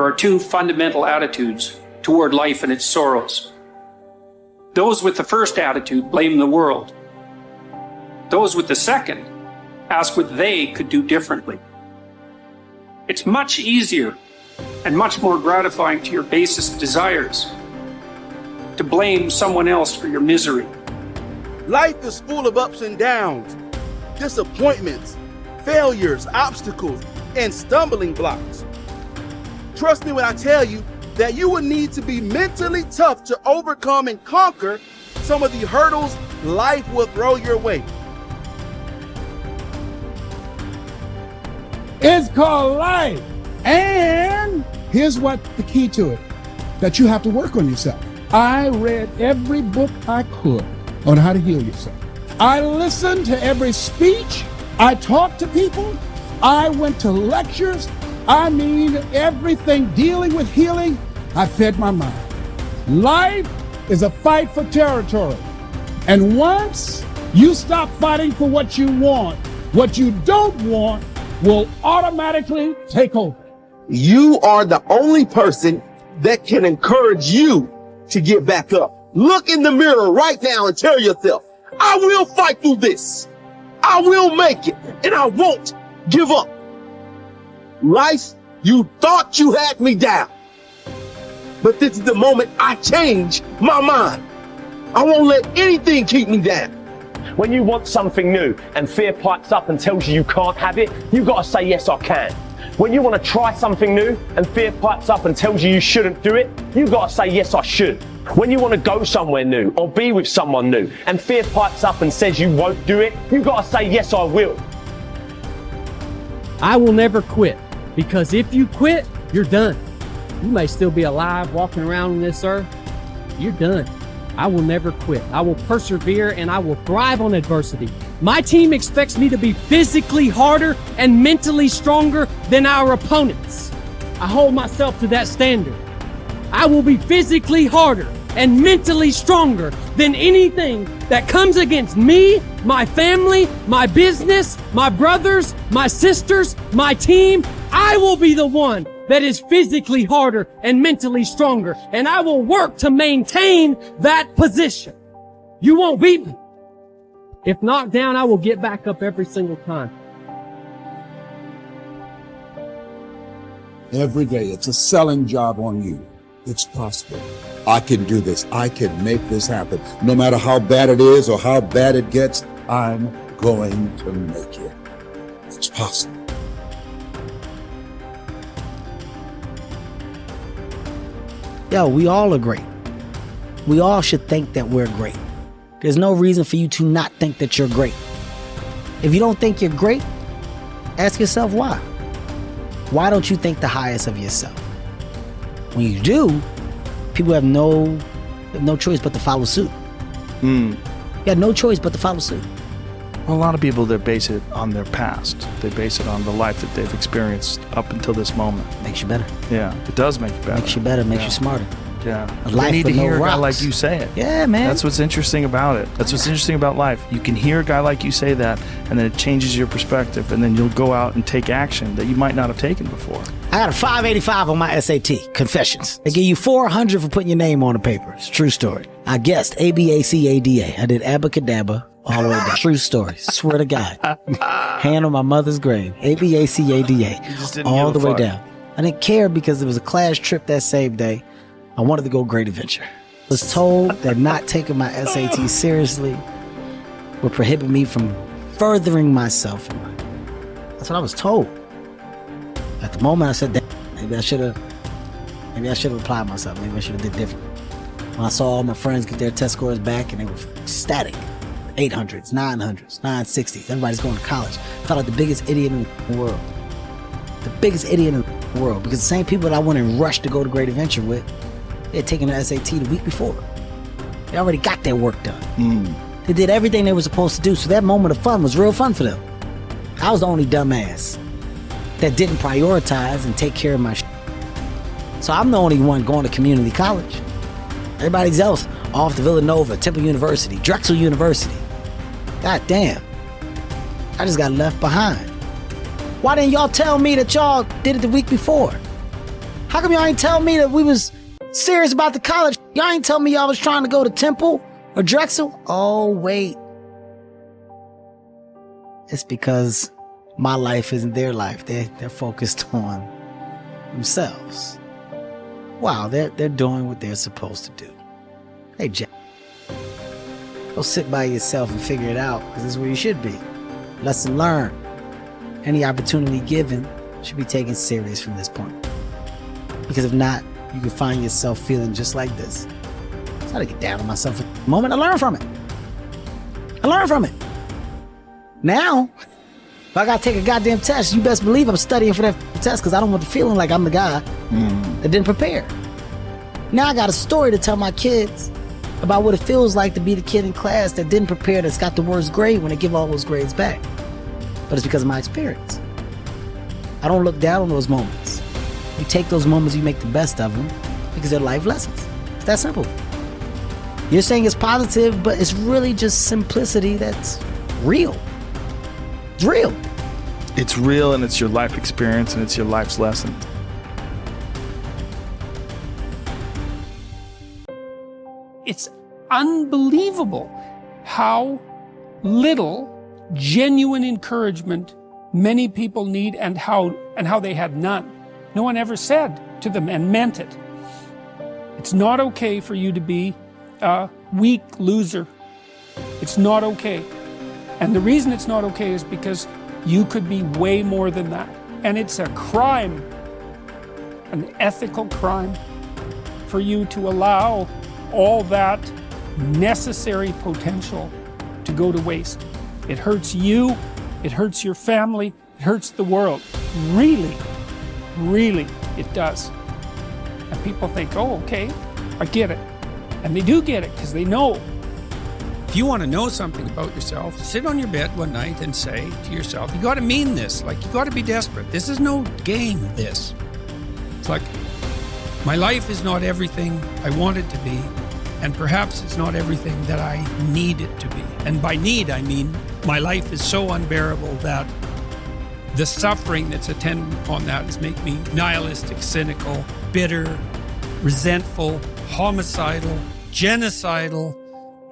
are two fundamental attitudes toward life and its sorrows. Those with the first attitude blame the world. Those with the second ask what they could do differently. It's much easier and much more gratifying to your basest desires to blame someone else for your misery. Life is full of ups and downs, disappointments, failures, obstacles, and stumbling blocks. Trust me when I tell you that you will need to be mentally tough to overcome and conquer some of the hurdles life will throw your way. It's called life. And here's what the key to it, that you have to work on yourself. I read every book I could on how to heal yourself. I listened to every speech. I talked to people. I went to lectures. I mean, everything dealing with healing, I fed my mind. Life is a fight for territory. And once you stop fighting for what you want, what you don't want will automatically take over. You are the only person that can encourage you to get back up. Look in the mirror right now and tell yourself, I will fight through this. I will make it, and I won't give up. Life, you thought you had me down. But this is the moment I change my mind. I won't let anything keep me down. When you want something new and fear pipes up and tells you can't have it, you gotta say, yes, I can. When you want to try something new and fear pipes up and tells you you shouldn't do it, you gotta say, yes, I should. When you want to go somewhere new or be with someone new and fear pipes up and says you won't do it, you gotta say, yes, I will. I will never quit, because if you quit, you're done. You may still be alive walking around on this earth. You're done. I will never quit. I will persevere and I will thrive on adversity. My team expects me to be physically harder and mentally stronger than our opponents. I hold myself to that standard. I will be physically harder and mentally stronger than anything that comes against me, my family, my business, my brothers, my sisters, my team. I will be the one that is physically harder and mentally stronger, and I will work to maintain that position. You won't beat me. If knocked down, I will get back up every single time. Every day, it's a selling job on you. It's possible. I can do this. I can make this happen. No matter how bad it is or how bad it gets, I'm going to make it. It's possible. Yo, we all are great. We all should think that we're great. There's no reason for you to not think that you're great. If you don't think you're great, ask yourself why. Why don't you think the highest of yourself? When you do, people have no choice but to follow suit. You have no choice but to follow suit. Well, a lot of people, they base it on their past. They base it on the life that they've experienced up until this moment. Makes you better. Yeah, it does make you better. Makes you better, makes you smarter. Yeah. Life You need to with no hear a guy rocks. like you say it. Yeah, man. That's what's interesting about it. That's what's interesting about life. You can hear a guy like you say that, and then it changes your perspective, and then you'll go out and take action that you might not have taken before. I got a 585 on my SAT, Confessions. They give you 400 for putting your name on the paper. It's a true story. I guessed ABACADA. I did abacadabra all the way down. True story. Swear to God. Hand on my mother's grave. ABACADA. All the way down. I didn't care because it was a class trip that same day. I wanted to go Great Adventure. Was told that not taking my SAT seriously would prohibit me from furthering myself in life. That's what I was told. At the moment, I said, damn, maybe I should have applied myself. Maybe I should have did different. When I saw all my friends get their test scores back and they were ecstatic. 800s, 900s, 960s. Everybody's going to college. I felt like the biggest idiot in the world. The biggest idiot in the world. Because the same people that I went and rushed to go to Great Adventure with, they had taken the SAT the week before. They already got their work done. They did everything they were supposed to do. So that moment of fun was real fun for them. I was the only dumbass that didn't prioritize and take care of my shit. So I'm the only one going to community college. Everybody else off to Villanova, Temple University, Drexel University. God damn. I just got left behind. Why didn't y'all tell me that y'all did it the week before? How come y'all ain't tell me that we was serious about the college? Y'all ain't tell me y'all was trying to go to Temple or Drexel? Oh, wait. It's because my life isn't their life. They're focused on themselves. Wow, they're doing what they're supposed to do. Hey, Jack. Go sit by yourself and figure it out, because this is where you should be. Lesson learned. Any opportunity given should be taken serious from this point. Because if not, you can find yourself feeling just like this. I try to get down on myself at the moment. I learn from it. Now, if I gotta take a goddamn test, you best believe I'm studying for that test, because I don't want the feeling like I'm the guy that didn't prepare. Now I got a story to tell my kids about what it feels like to be the kid in class that didn't prepare, that's got the worst grade when they give all those grades back. But it's because of my experience. I don't look down on those moments. You take those moments, you make the best of them, because they're life lessons. It's that simple. You're saying it's positive, but it's really just simplicity that's real. It's real. It's real, and it's your life experience, and it's your life's lesson. It's unbelievable how little genuine encouragement many people need, and how they had none. No one ever said to them and meant it. It's not okay for you to be a weak loser. It's not okay. And the reason it's not okay is because you could be way more than that. And it's a crime, an ethical crime, for you to allow all that necessary potential to go to waste. It hurts you, it hurts your family, it hurts the world. Really, really, it does. And people think, oh, okay, I get it. And they do get it, because they know. If you want to know something about yourself, sit on your bed one night and say to yourself, you got to mean this. Like, you got to be desperate. This is no game, this. It's like, my life is not everything I want it to be, and perhaps it's not everything that I need it to be. And by need, I mean my life is so unbearable that the suffering that's attendant upon that is make me nihilistic, cynical, bitter, resentful, homicidal, genocidal,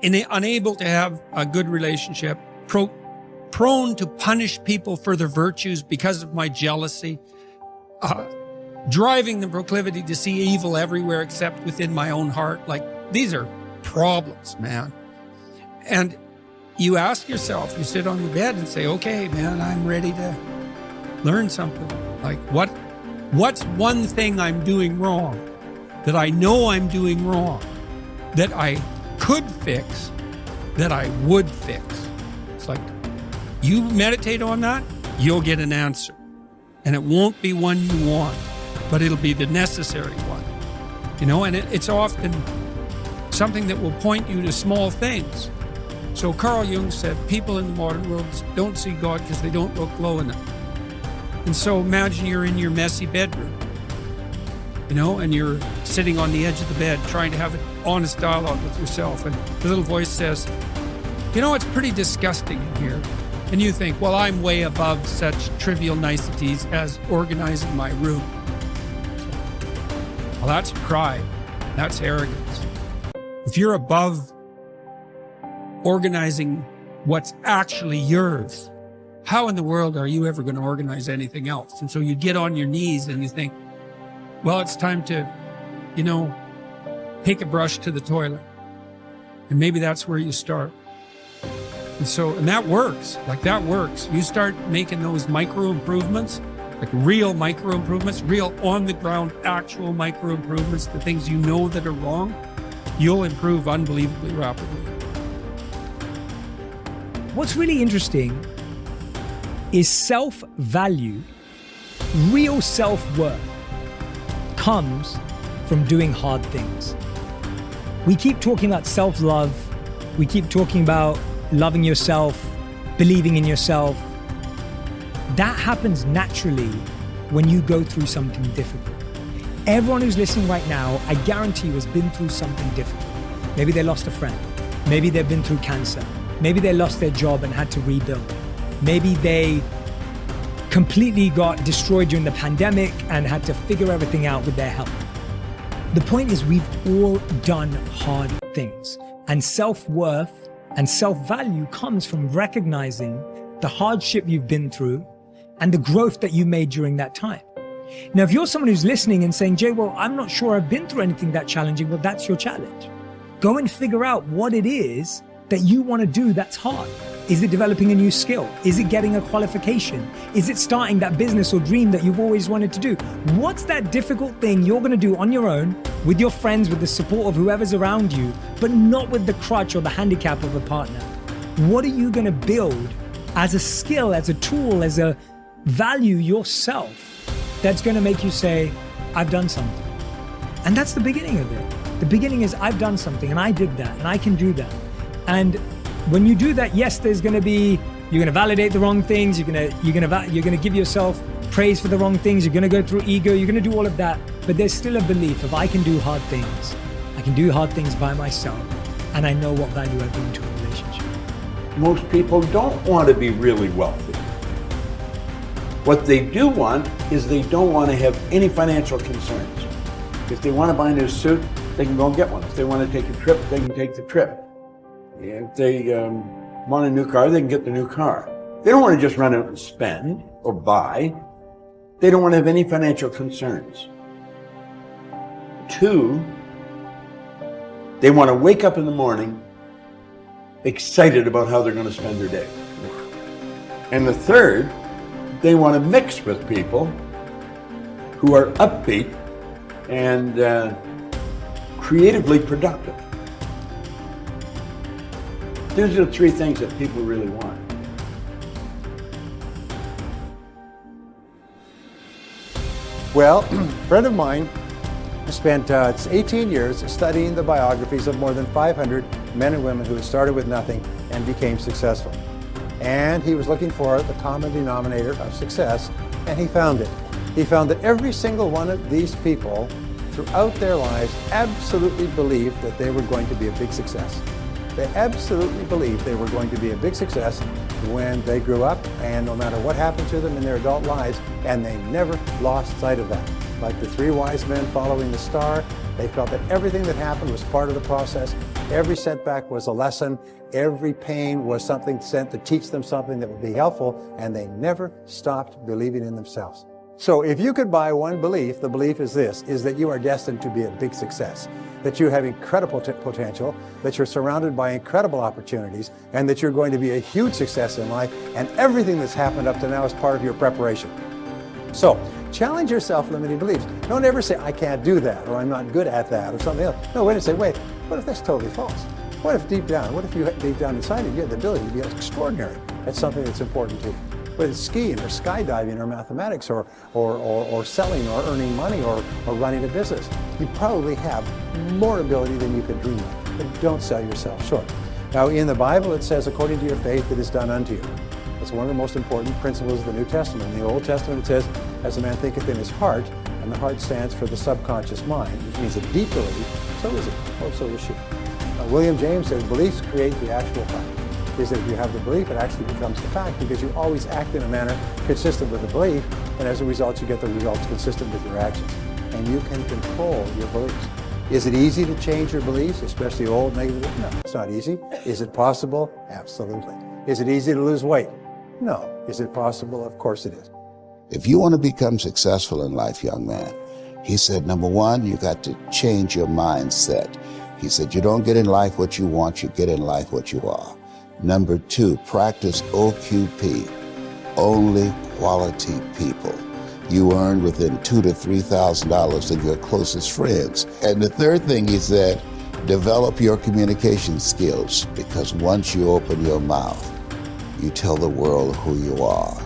unable to have a good relationship, prone to punish people for their virtues because of my jealousy, driving the proclivity to see evil everywhere except within my own heart. Like, these are problems, man. And you ask yourself, you sit on the bed and say, okay, man, I'm ready to learn something. Like, what's one thing I'm doing wrong that I know I'm doing wrong that I could fix, that I would fix? It's like, you meditate on that, you'll get an answer. And it won't be one you want, but it'll be the necessary one. You know, and it's often something that will point you to small things. So Carl Jung said, people in the modern world don't see God because they don't look low enough. And so imagine you're in your messy bedroom, you know, and you're sitting on the edge of the bed trying to have an honest dialogue with yourself. And the little voice says, you know, it's pretty disgusting in here. And you think, well, I'm way above such trivial niceties as organizing my room. Well, that's pride. That's arrogance. If you're above organizing what's actually yours, how in the world are you ever going to organize anything else? And so you get on your knees and you think, well, it's time to, you know, take a brush to the toilet. And maybe that's where you start. And that works. Like, that works. You start making those micro improvements, like real micro improvements, real on the ground, actual micro improvements, the things you know that are wrong, you'll improve unbelievably rapidly. What's really interesting is self-value, real self-worth comes from doing hard things. We keep talking about self-love. We keep talking about loving yourself, believing in yourself. That happens naturally when you go through something difficult. Everyone who's listening right now, I guarantee you, has been through something difficult. Maybe they lost a friend. Maybe they've been through cancer. Maybe they lost their job and had to rebuild. Maybe they completely got destroyed during the pandemic and had to figure everything out with their health. The point is, we've all done hard things, and self-worth and self-value comes from recognizing the hardship you've been through and the growth that you made during that time. Now, if you're someone who's listening and saying, Jay, well, I'm not sure I've been through anything that challenging, well, that's your challenge. Go and figure out what it is that you want to do that's hard. Is it developing a new skill? Is it getting a qualification? Is it starting that business or dream that you've always wanted to do? What's that difficult thing you're going to do on your own, with your friends, with the support of whoever's around you, but not with the crutch or the handicap of a partner? What are you going to build as a skill, as a tool, as a value yourself that's going to make you say, I've done something? And that's the beginning of it. The beginning is, I've done something and I did that and I can do that. And when you do that, yes, there's going to be, you're going to validate the wrong things. You're going to give yourself praise for the wrong things. You're going to go through ego. You're going to do all of that. But there's still a belief of, I can do hard things. I can do hard things by myself. And I know what value I bring to a relationship. Most people don't want to be really wealthy. What they do want is they don't want to have any financial concerns. If they want to buy a new suit, they can go and get one. If they want to take a trip, they can take the trip. If they want a new car, they can get the new car. They don't want to just run out and spend or buy. They don't want to have any financial concerns. 2, they want to wake up in the morning excited about how they're going to spend their day. And the 3rd, they want to mix with people who are upbeat and creatively productive. These are the 3 things that people really want. Well, a friend of mine spent 18 years studying the biographies of more than 500 men and women who had started with nothing and became successful. And he was looking for the common denominator of success, and he found it. He found that every single one of these people throughout their lives absolutely believed that they were going to be a big success. They absolutely believed they were going to be a big success when they grew up, and no matter what happened to them in their adult lives, and they never lost sight of that. Like the 3 wise men following the star, they felt that everything that happened was part of the process. Every setback was a lesson. Every pain was something sent to teach them something that would be helpful, and they never stopped believing in themselves. So if you could buy one belief, the belief is this, is that you are destined to be a big success, that you have incredible potential, that you're surrounded by incredible opportunities, and that you're going to be a huge success in life, and everything that's happened up to now is part of your preparation. So challenge your self-limiting beliefs. Don't ever say, I can't do that, or I'm not good at that, or something else. No, wait and say, wait, what if that's totally false? What if deep down inside of you have the ability to be extraordinary at something that's important to you? Whether it's skiing or skydiving or mathematics or selling or earning money or running a business. You probably have more ability than you could dream of, but don't sell yourself short. Now in the Bible it says, according to your faith it is done unto you. It's one of the most important principles of the New Testament. In the Old Testament it says, as a man thinketh in his heart, and the heart stands for the subconscious mind, which means a deep belief, so is it, or so is she. William James says, beliefs create the actual fact. Is that if you have the belief, it actually becomes the fact, because you always act in a manner consistent with the belief, and as a result, you get the results consistent with your actions. And you can control your beliefs. Is it easy to change your beliefs, especially old negative? No, it's not easy. Is it possible? Absolutely. Is it easy to lose weight? No. Is it possible? Of course it is. If you want to become successful in life, young man, he said, number 1, you got to change your mindset. He said, you don't get in life what you want, you get in life what you are. Number 2, practice OQP, only quality people. You earn within $2,000 to $3,000 of your closest friends. And the 3rd thing he said, develop your communication skills, because once you open your mouth, you tell the world who you are.